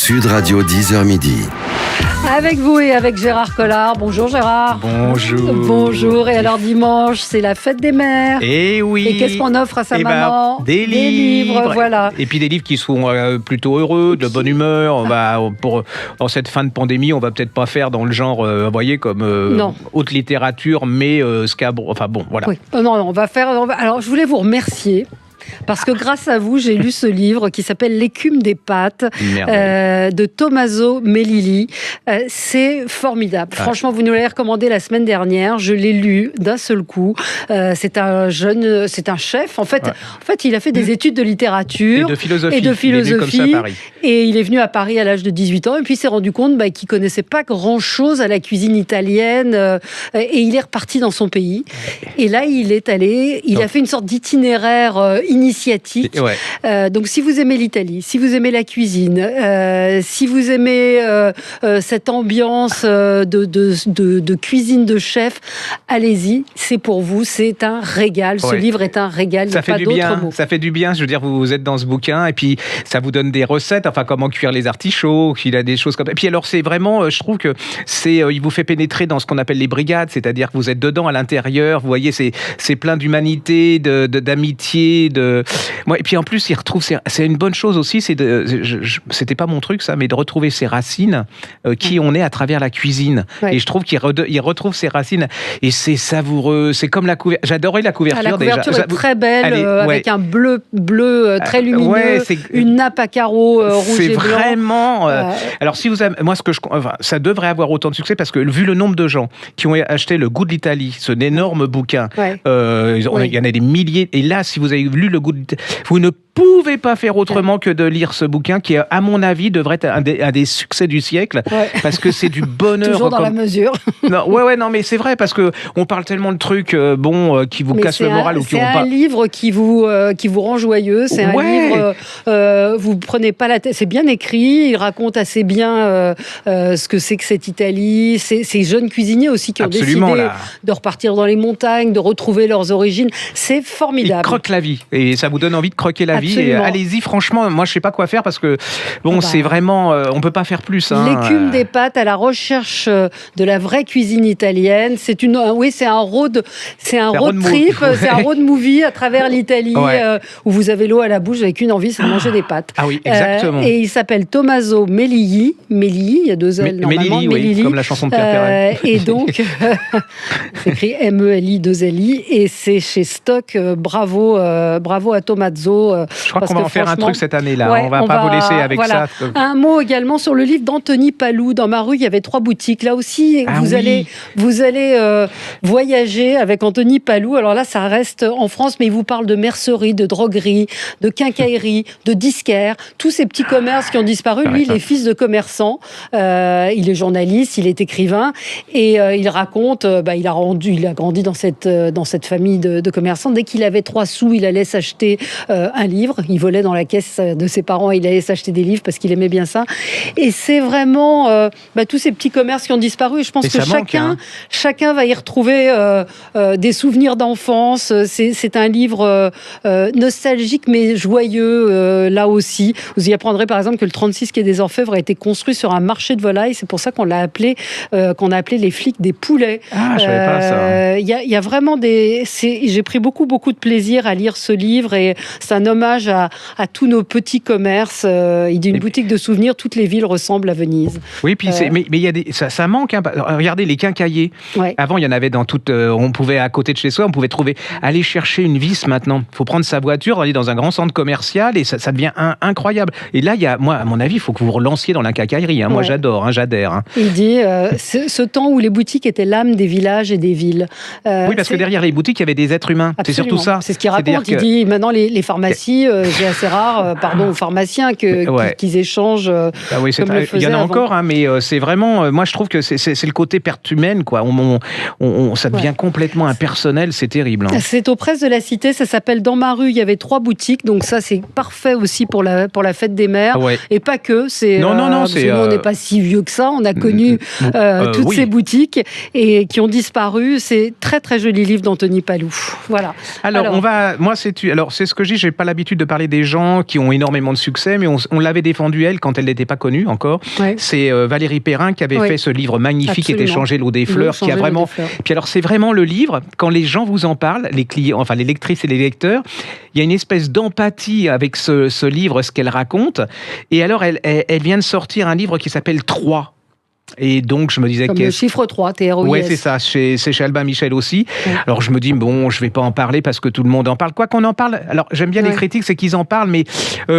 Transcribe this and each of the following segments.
Sud Radio 10h midi. Avec vous et avec Gérard Collard. Bonjour Gérard. Bonjour. Bonjour. Et alors dimanche, c'est la fête des mères. Et oui. Et qu'est-ce qu'on offre à sa maman? Des livres. Voilà. Et puis des livres qui sont plutôt heureux, de bonne humeur. On va, en cette fin de pandémie, on va peut-être pas faire dans le genre, vous voyez, comme haute littérature, mais scabre. Enfin bon, voilà. Oui. Non, on va faire. Alors, je voulais vous remercier. Parce que grâce à vous, j'ai lu ce livre qui s'appelle L'écume des pâtes de Tommaso Melilli. C'est formidable. Franchement, vous nous l'avez recommandé la semaine dernière. Je l'ai lu d'un seul coup. C'est un chef. En fait, il a fait des études de littérature et de philosophie. Il est venu comme ça à Paris. Et il est venu à Paris à l'âge de 18 ans. Et puis il s'est rendu compte qu'il connaissait pas grand-chose à la cuisine italienne. Et il est reparti dans son pays. Et là, il a fait une sorte d'itinéraire initiatique. Donc, si vous aimez l'Italie, si vous aimez la cuisine, si vous aimez cette ambiance de cuisine de chef, allez-y, c'est pour vous, c'est un régal. Ce livre est un régal, il n'y a pas d'autre mot. Ça fait du bien, je veux dire, vous êtes dans ce bouquin et puis ça vous donne des recettes, enfin comment cuire les artichauts, il a des choses comme ça. Et puis alors, c'est vraiment, je trouve que il vous fait pénétrer dans ce qu'on appelle les brigades, c'est-à-dire que vous êtes dedans à l'intérieur, vous voyez, c'est plein d'humanité, d'amitié, et puis en plus, il retrouve, c'est une bonne chose aussi, c'était pas mon truc ça, mais de retrouver ses racines, qui on est à travers la cuisine. Et je trouve qu'il retrouve ses racines et c'est savoureux. C'est comme la couverture. J'adorais la couverture. La couverture est très belle, avec un bleu très lumineux, une nappe à carreaux rouge et blanc. C'est vraiment. Alors si vous avez, moi ça devrait avoir autant de succès parce que vu le nombre de gens qui ont acheté Le Goût de l'Italie, ce énorme bouquin, il y en a des milliers. Et là, si vous avez lu Le Goût de l'Italie, vous ne pouvez pas faire autrement que de lire ce bouquin qui, à mon avis, devrait être un des succès du siècle parce que c'est du bonheur. Toujours dans la mesure. Non, mais c'est vrai parce que on parle tellement de trucs qui vous cassent le moral ou qui c'est un livre qui vous rend joyeux. C'est un livre. Vous prenez pas la tête. C'est bien écrit. Il raconte assez bien ce que c'est que cette Italie. Ces jeunes cuisiniers aussi qui ont décidé de repartir dans les montagnes, de retrouver leurs origines. C'est formidable. Il croque la vie et ça vous donne envie de croquer la vie. Et allez-y, franchement, moi je sais pas quoi faire parce que c'est vraiment, on peut pas faire plus. L'écume des pâtes à la recherche de la vraie cuisine italienne. C'est un road trip, c'est un road movie à travers l'Italie où vous avez l'eau à la bouche avec une envie, c'est de manger des pâtes. Ah oui, exactement. Et il s'appelle Tommaso Melilli. Melilli, il y a deux L normalement. Melilli, comme la chanson de Pierre Perret. Et donc, c'est écrit MELI 2LI et c'est chez Stock. Bravo à Tommaso. Je crois qu'on va en faire un truc cette année-là. On va pas vous laisser avec ça. Un mot également sur le livre d'Anthony Palou. Dans ma rue, il y avait 3 boutiques. Là aussi, vous allez voyager avec Anthony Palou. Alors là, ça reste en France, mais il vous parle de mercerie, de droguerie, de quincaillerie, de disquaires, tous ces petits commerces qui ont disparu. Lui, il est fils de commerçant. Il est journaliste, il est écrivain. Et il raconte, il a grandi dans cette famille de commerçants. Dès qu'il avait 3 sous, il allait s'acheter un livre. Il volait dans la caisse de ses parents, il allait s'acheter des livres parce qu'il aimait bien ça. Et c'est vraiment tous ces petits commerces qui ont disparu. Et je pense que chacun va y retrouver des souvenirs d'enfance. C'est un livre nostalgique mais joyeux là aussi. Vous y apprendrez par exemple que le 36 quai des Orfèvres a été construit sur un marché de volailles. C'est pour ça qu'on a appelé les flics des poulets. Ah, je savais pas ça. Il y a vraiment j'ai pris beaucoup de plaisir à lire ce livre et c'est un hommage à tous nos petits commerces. Il dit une boutique de souvenirs, toutes les villes ressemblent à Venise. Oui, puis mais il y a ça manque. Regardez les quincailliers. Avant, il y en avait dans toute. On pouvait à côté de chez soi, on pouvait aller chercher une vis maintenant. Il faut prendre sa voiture, aller dans un grand centre commercial et ça devient incroyable. Et là, moi, à mon avis, il faut que vous vous relanciez dans la quincaillerie. Moi, j'adore, j'adhère. Il dit ce temps où les boutiques étaient l'âme des villages et des villes. Oui, parce que derrière les boutiques, il y avait des êtres humains. Absolument. C'est surtout ça. C'est ce qu'il raconte. Il dit maintenant les pharmacies, c'est assez rare, aux pharmaciens qu'ils échangent. Il y en a encore, mais c'est vraiment. Moi, je trouve que c'est le côté perte humaine, quoi. Ça devient complètement impersonnel, c'est terrible. C'est aux Presses de la Cité, ça s'appelle Dans ma rue. Il y avait 3 boutiques, donc ça c'est parfait aussi pour la fête des mères. Et pas que. Non, parce que nous, on n'est pas si vieux que ça. On a connu toutes ces boutiques et qui ont disparu. C'est très très joli livre d'Anthony Palou. Voilà. Alors c'est ce que je dis. J'ai pas l'habitude l'habitude de parler des gens qui ont énormément de succès, mais on l'avait défendue, elle, quand elle n'était pas connue encore. Ouais. C'est Valérie Perrin qui avait fait ce livre magnifique qui était Changer l'eau des fleurs, qui a vraiment... Puis alors, c'est vraiment le livre, quand les gens vous en parlent, les clients, enfin les lectrices et les lecteurs, il y a une espèce d'empathie avec ce livre, ce qu'elle raconte. Et alors, elle vient de sortir un livre qui s'appelle 3. Et donc, je me disais... Comme le chiffre 3, TROIS. Oui, c'est ça. C'est chez Albin Michel aussi. Ouais. Alors, je me dis, bon, je ne vais pas en parler parce que tout le monde en parle. Quoi qu'on en parle... Alors, j'aime bien les critiques, c'est qu'ils en parlent, mais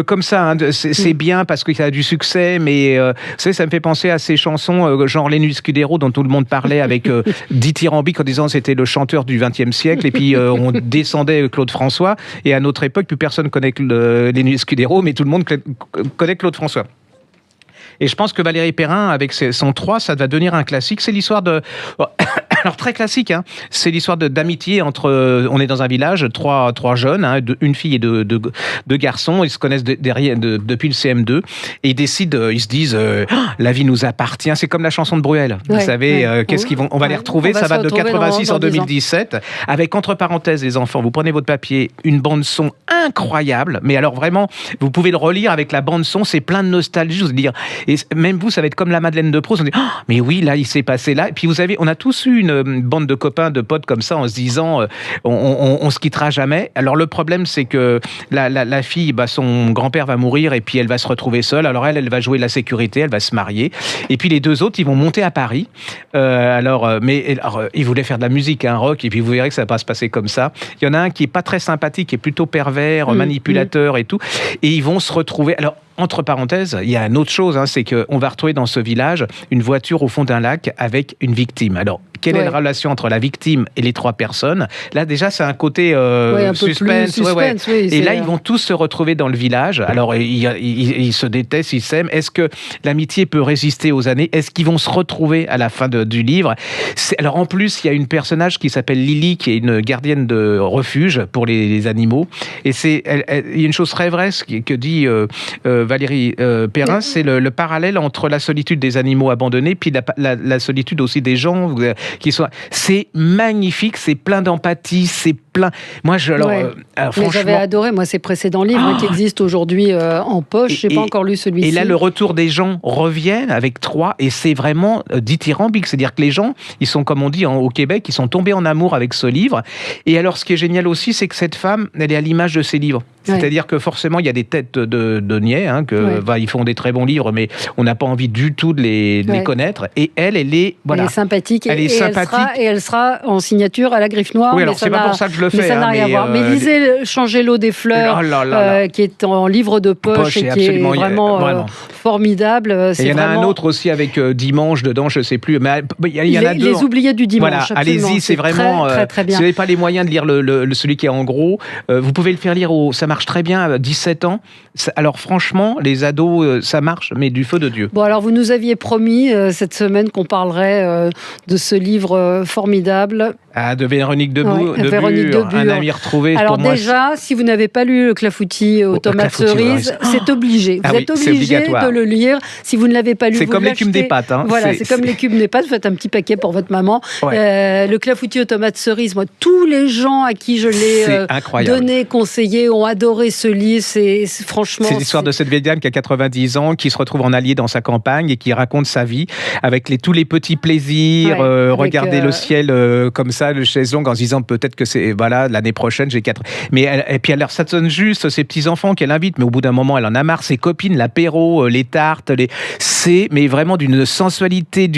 comme ça, hein, c'est bien parce qu'il a du succès, mais vous savez, ça me fait penser à ces chansons genre Lenny Scudero dont tout le monde parlait avec dithyrambique en disant que c'était le chanteur du XXe siècle. Et puis, on descendait Claude François. Et à notre époque, plus personne connaît Lenny Scudero, mais tout le monde connaît Claude François. Et je pense que Valérie Perrin, avec son 3, ça va devenir un classique. C'est l'histoire de... Alors, très classique, hein. C'est l'histoire d'amitié entre... On est dans un village, trois jeunes, hein, une fille et deux garçons. Ils se connaissent depuis le CM2. Et ils décident, ils se disent, la vie nous appartient. C'est comme la chanson de Bruel. Vous savez, qu'est-ce qu'ils vont... On va les retrouver. Ça va de 86 en 2017. Avec, entre parenthèses, les enfants, vous prenez votre papier, une bande-son incroyable. Mais alors, vraiment, vous pouvez le relire avec la bande-son. C'est plein de nostalgie. Je veux dire... Et même vous, ça va être comme la Madeleine de Proust. On dit, mais oui, là, il s'est passé là. Et puis, on a tous eu une bande de copains, de potes comme ça, en se disant, on se quittera jamais. Alors, le problème, c'est que la fille, son grand-père va mourir et puis elle va se retrouver seule. Alors, elle va jouer la sécurité, elle va se marier. Et puis, les deux autres, ils vont monter à Paris. Ils voulaient faire de la musique, un rock. Et puis, vous verrez que ça va pas se passer comme ça. Il y en a un qui est pas très sympathique, qui est plutôt pervers, manipulateur et tout. Et ils vont se retrouver... Alors, entre parenthèses, il y a une autre chose, hein, c'est qu'on va retrouver dans ce village une voiture au fond d'un lac avec une victime. Alors, quelle est la relation entre la victime et les trois personnes? Là, déjà, c'est un côté suspense. Et là, ils vont tous se retrouver dans le village. Alors, ils se détestent, ils s'aiment. Est-ce que l'amitié peut résister aux années? Est-ce qu'ils vont se retrouver à la fin du livre? Alors, en plus, il y a une personnage qui s'appelle Lily, qui est une gardienne de refuge pour les animaux. Et il y a une chose très vraie que dit Valérie Perrin, c'est le parallèle entre la solitude des animaux abandonnés puis la solitude aussi des gens c'est magnifique, c'est plein d'empathie, c'est plein... Moi, franchement... J'avais adoré, moi, ces précédents livres qui existent aujourd'hui en poche. Je n'ai pas encore lu celui-ci. Et là, le retour des gens reviennent avec 3 et c'est vraiment dithyrambique. C'est-à-dire que les gens, ils sont, comme on dit au Québec, ils sont tombés en amour avec ce livre. Et alors, ce qui est génial aussi, c'est que cette femme, elle est à l'image de ses livres. C'est-à-dire que forcément, il y a des têtes de niais, hein, ils font des très bons livres, mais on n'a pas envie du tout de les connaître. Et elle est... Voilà. Elle est sympathique. Elle sera en signature à la Griffe Noire. Oui, alors c'est pas pour ça que je le fais. Mais ça n'a rien à voir. Mais lisez Changer l'eau des fleurs, qui est en livre de poche et qui est vraiment formidable. Il y en a un autre aussi avec Dimanche dedans, je ne sais plus. Mais il y en a deux. Les oubliés du dimanche. Voilà, allez-y, c'est vraiment... Très, très bien. Si vous n'avez pas les moyens de lire celui qui est en gros, vous pouvez le faire lire ça marche très bien à 17 ans. Alors franchement, les ados, ça marche, mais du feu de Dieu. Bon, alors vous nous aviez promis cette semaine qu'on parlerait de ce livre formidable. Ah, de Véronique Debout, un ami retrouvé. Alors pour déjà, moi, si vous n'avez pas lu Le Clafoutis aux tomates cerises, c'est obligé. Vous êtes obligé de le lire. Si vous ne l'avez pas lu, c'est comme l'écume des pâtes. Hein. Voilà, c'est comme l'écume des pâtes. Vous faites un petit paquet pour votre maman. Le Clafoutis aux tomates cerises, moi, tous les gens à qui je l'ai donné, conseillé, ont adoré ce livre. Franchement... C'est l'histoire de cette vieille dame qui a 90 ans, qui se retrouve en allié dans sa campagne et qui raconte sa vie avec tous les petits plaisirs, regarder le ciel comme ça, le chaise-longue, en se disant peut-être que c'est l'année prochaine j'ai 4. Et puis alors ça sonne juste ses petits enfants qu'elle invite, mais au bout d'un moment elle en a marre, ses copines, l'apéro, les tartes, c'est mais vraiment d'une sensualité,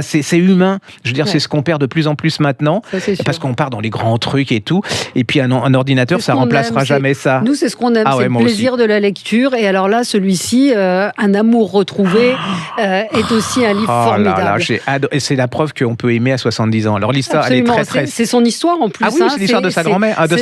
c'est humain. Je veux dire, c'est ce qu'on perd de plus en plus maintenant, parce qu'on part dans les grands trucs et tout. Et puis un ordinateur, ça remplacera jamais ça. Nous, c'est ce qu'on aime, c'est le plaisir de la lecture. Et alors là, celui-ci, Un amour retrouvé, est aussi un livre formidable. Et c'est la preuve qu'on peut aimer à 70 ans. Alors l'histoire, elle est très... C'est son histoire en plus. Ah oui, c'est l'histoire de sa grand-mère, de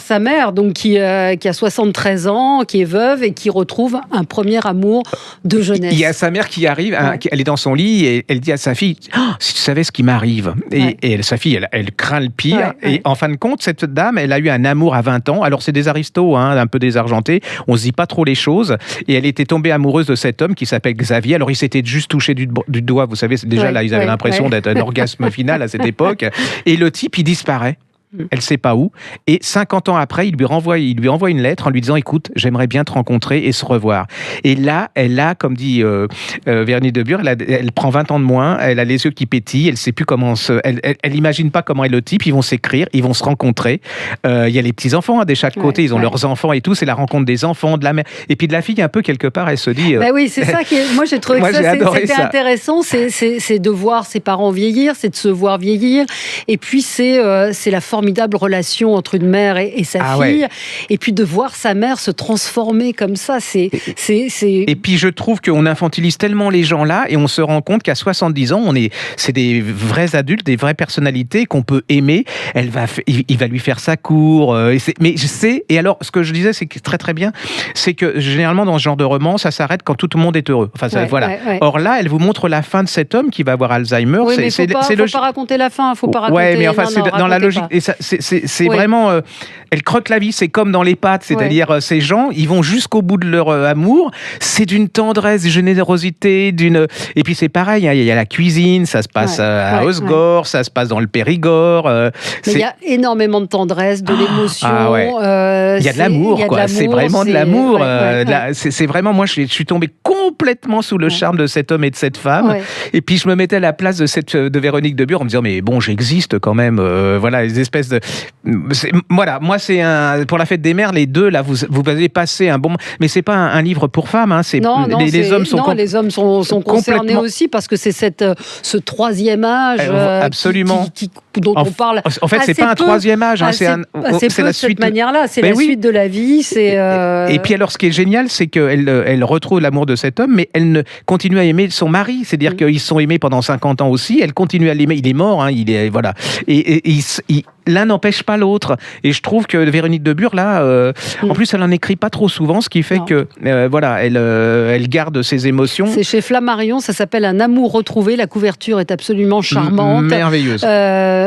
sa mère, donc qui a 73 ans, qui est veuve et qui retrouve un premier amour de jeunesse. Il y a sa mère qui arrive, elle est dans son lit et elle dit à sa fille, si tu savais ce qui m'arrive. Et sa fille, elle craint le pire. Et en fin de compte, cette dame, elle a eu un amour à 20 ans. Alors c'est des aristos, un peu désargentés. On se dit pas trop les choses. Et elle était tombée amoureuse de cet homme qui s'appelle Xavier. Alors il s'était juste touché du doigt. Vous savez, déjà là, ils avaient l'impression d'être un orgasme final à cette époque. Et le type, il disparaît. elle sait pas où. Et 50 ans après, il lui envoie une lettre en lui disant, écoute, j'aimerais bien te rencontrer et se revoir. Et là, elle a, comme dit Véronique de Bure, elle prend 20 ans de moins, elle a les yeux qui pétillent, elle sait plus comment elle imagine pas comment est le type, ils vont s'écrire, ils vont se rencontrer. Il y a les petits-enfants de chaque côté, ils ont leurs enfants et tout, c'est la rencontre des enfants, de la mère. Et puis de la fille, un peu quelque part, elle se dit... Bah oui, c'est ça qui est... Moi, j'ai trouvé que c'était intéressant, c'est de voir ses parents vieillir, c'est de se voir vieillir. Et puis, c'est la formidable relation entre une mère et sa fille. Et puis, de voir sa mère se transformer comme ça, c'est... Et puis, je trouve qu'on infantilise tellement les gens là et on se rend compte qu'à 70 ans, c'est des vrais adultes, des vraies personnalités qu'on peut aimer. Il va lui faire sa cour. Mais je sais... Et alors, ce que je disais, c'est que très très bien, c'est que généralement, dans ce genre de roman, ça s'arrête quand tout le monde est heureux. Enfin, voilà. Or là, elle vous montre la fin de cet homme qui va avoir Alzheimer. Oui, mais faut pas raconter la fin. Faut pas raconter. Ouais, mais enfin, c'est dans la logique. Et c'est vraiment. Elle croque la vie. C'est comme dans l'EHPAD, c'est-à-dire ces gens, ils vont jusqu'au bout de leur amour. C'est d'une tendresse, d'une générosité, Et puis c'est pareil. Il y a la cuisine. Ça se passe à Osgore, ça se passe dans le Périgord. Mais il y a énormément de tendresse, de l'émotion. Il y a de l'amour, quoi. C'est vraiment de l'amour. C'est vraiment. Moi, je suis tombé complètement sous le charme de cet homme et de cette femme. Et puis je me mettais à la place de Véronique de Bure en me disant mais bon, j'existe quand même. Voilà, les espèces de. Voilà, moi c'est pour la fête des mères, les deux là, vous avez passé un bon. Mais c'est pas un livre pour femmes. Hein, les hommes sont. Les hommes sont concernés aussi parce que c'est ce troisième âge. Absolument. Dont on parle. En fait, c'est pas un troisième âge. C'est la suite. De cette manière-là, c'est la suite de la vie. Et puis alors, ce qui est génial, c'est qu'elle retrouve l'amour de cet homme, mais elle ne continue à aimer son mari. C'est-à-dire qu'ils se sont aimés pendant 50 ans aussi. Elle continue à l'aimer. Il est mort. Hein, voilà. Et l'un n'empêche pas l'autre. Et je trouve que Véronique de Bure, là, en plus, elle en écrit pas trop souvent, ce qui fait que, voilà, elle garde ses émotions. C'est chez Flammarion, ça s'appelle Un amour retrouvé. La couverture est absolument charmante. Merveilleuse.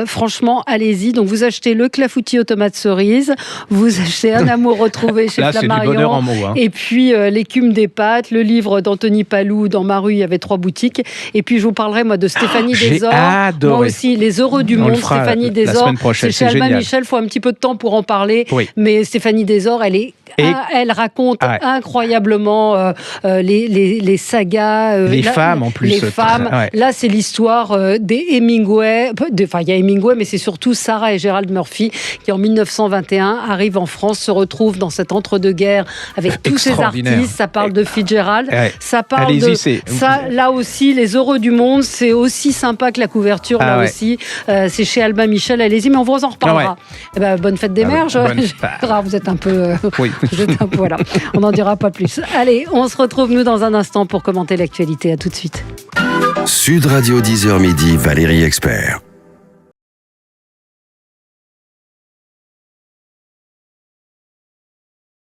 Franchement, allez-y. Donc, vous achetez Le Clafoutis aux tomates cerises, vous achetez Un amour retrouvé chez Flammarion. Là, c'est du bonheur en mots. Hein. Et puis, L'écume des pâtes, le livre d'Anthony Palou. Dans ma rue, il y avait 3 boutiques. Et puis, je vous parlerai, moi, de Stéphanie Desor. Adoré. Moi aussi, Les heureux du monde, Stéphanie Desor. La semaine prochaine, c'est chez Albin Michel. Il faut un petit peu de temps pour en parler. Mais Stéphanie Desor, elle raconte incroyablement les sagas. Les femmes, en plus. Les femmes. Là, c'est l'histoire des Hemingway. Enfin, il y a Hemingway, mais c'est surtout Sarah et Gerald Murphy qui, en 1921, arrivent en France, se retrouvent dans cet entre-deux-guerres avec tous ces artistes. Ça parle de Fitzgerald. Ça parle de... Ça, là aussi, Les heureux du monde, c'est aussi sympa que la couverture. Aussi, c'est chez Albin Michel. Allez-y, mais on vous en reparlera. Bonne fête des mères. Vous êtes un peu... Voilà, on n'en dira pas plus. Allez, on se retrouve nous dans un instant pour commenter l'actualité. À tout de suite. Sud Radio 10h midi, Valérie Expert.